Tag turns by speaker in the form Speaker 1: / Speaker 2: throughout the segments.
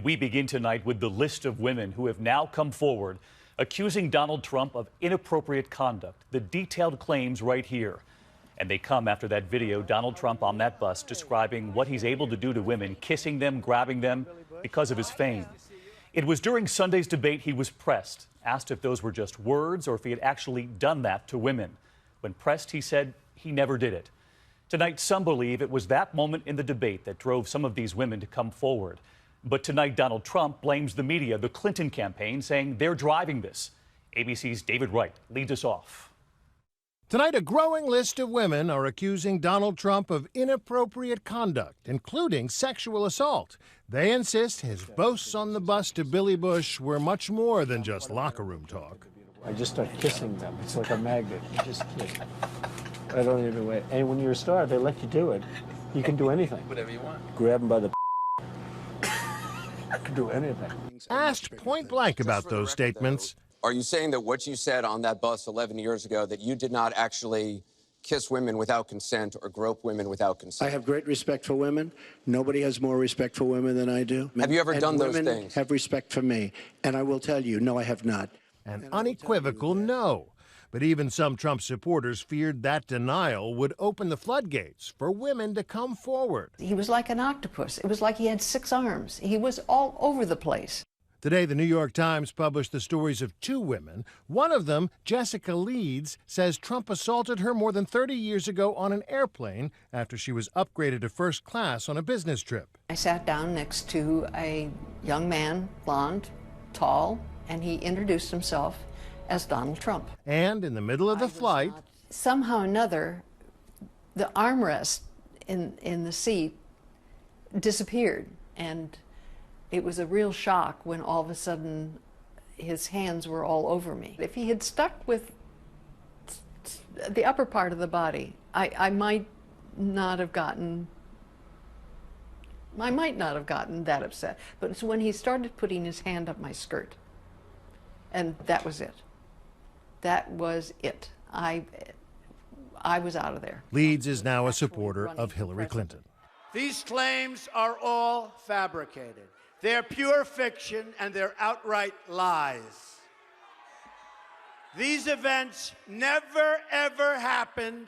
Speaker 1: We begin tonight with the list of women who have now come forward accusing Donald Trump of inappropriate conduct. The detailed claims right here. And they come after that video, Donald Trump on that bus describing what he's able to do to women, kissing them, grabbing them because of his fame. It was during Sunday's debate he was pressed, asked if those were just words or if he had actually done that to women. When pressed, he said he never did it. Tonight, some believe it was that moment in the debate that drove some of these women to come forward. But tonight, Donald Trump blames the media, the Clinton campaign, saying they're driving this. ABC's David Wright leads us off.
Speaker 2: Tonight, a growing list of women are accusing Donald Trump of inappropriate conduct, including sexual assault. They insist his boasts on the bus to Billy Bush were much more than just locker room talk.
Speaker 3: I just start kissing them. It's like a magnet. You just kiss. I don't even wait. And when you're a star, they let you do it. You can do anything.
Speaker 4: Whatever you want.
Speaker 3: Grab them by the I can do anything.
Speaker 2: Asked point blank about those statements.
Speaker 4: Are you saying that what you said on that bus 11 years ago, that you did not actually kiss women without consent or grope women without consent?
Speaker 5: I have great respect for women. Nobody has more respect for women than I do.
Speaker 4: Have you ever done those
Speaker 5: women
Speaker 4: things?
Speaker 5: Have respect for me. And I will tell you, no, I have not.
Speaker 2: An unequivocal no. But even some Trump supporters feared that denial would open the floodgates for women to come forward.
Speaker 6: He was like an octopus. It was like he had 6 arms. He was all over the place.
Speaker 2: Today, the New York Times published the stories of 2 women. One of them, Jessica Leeds, says Trump assaulted her more than 30 years ago on an airplane after she was upgraded to first class on a business trip.
Speaker 6: I sat down next to a young man, blonde, tall, and he introduced himself as Donald Trump.
Speaker 2: And in the middle of the flight,
Speaker 6: somehow or another, the armrest in the seat disappeared, and it was a real shock when all of a sudden his hands were all over me. If he had stuck with the upper part of the body, I might not have gotten that upset. But it's when he started putting his hand up my skirt, and that was it. That was it. I was out of there.
Speaker 2: Leeds is now a supporter of Hillary Clinton.
Speaker 7: These claims are all fabricated. They're pure fiction and they're outright lies. These events never, ever happened.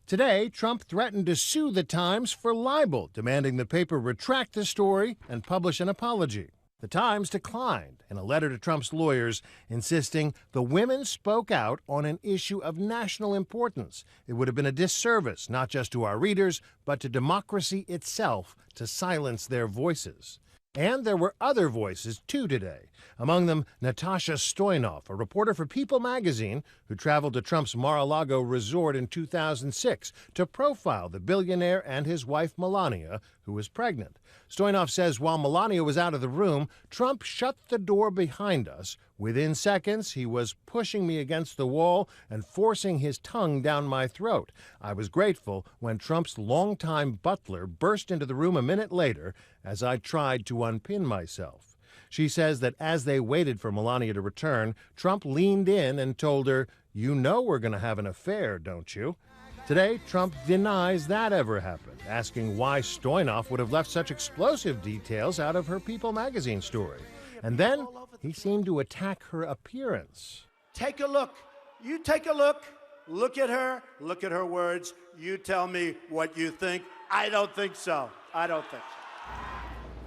Speaker 2: Today, Trump threatened to sue the Times for libel, demanding the paper retract the story and publish an apology. The Times declined in a letter to Trump's lawyers, insisting the women spoke out on an issue of national importance. It would have been a disservice, not just to our readers, but to democracy itself, to silence their voices. And there were other voices, too, today. Among them, Natasha Stoynoff, a reporter for People magazine who traveled to Trump's Mar-a-Lago resort in 2006 to profile the billionaire and his wife, Melania, who was pregnant. Stoynoff says while Melania was out of the room, Trump shut the door behind us. Within seconds, he was pushing me against the wall and forcing his tongue down my throat. I was grateful when Trump's longtime butler burst into the room a minute later as I tried to unpin myself. She says that as they waited for Melania to return, Trump leaned in and told her, "You know we're going to have an affair, don't you?" Today, Trump denies that ever happened, asking why Stoynoff would have left such explosive details out of her People magazine story. And then he seemed to attack her appearance.
Speaker 7: Take a look. You take a look. Look at her words. You tell me what you think. I don't think so. I don't think so.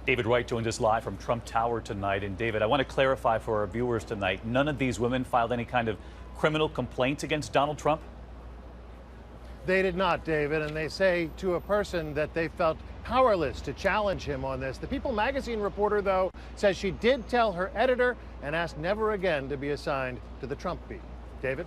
Speaker 1: David Wright joins us live from Trump Tower tonight. And David, I want to clarify for our viewers tonight, none of these women filed any kind of criminal complaints against Donald Trump?
Speaker 2: They did not, David, and they say to a person that they felt powerless to challenge him on this. The People magazine reporter, though, says she did tell her editor and asked never again to be assigned to the Trump beat. David?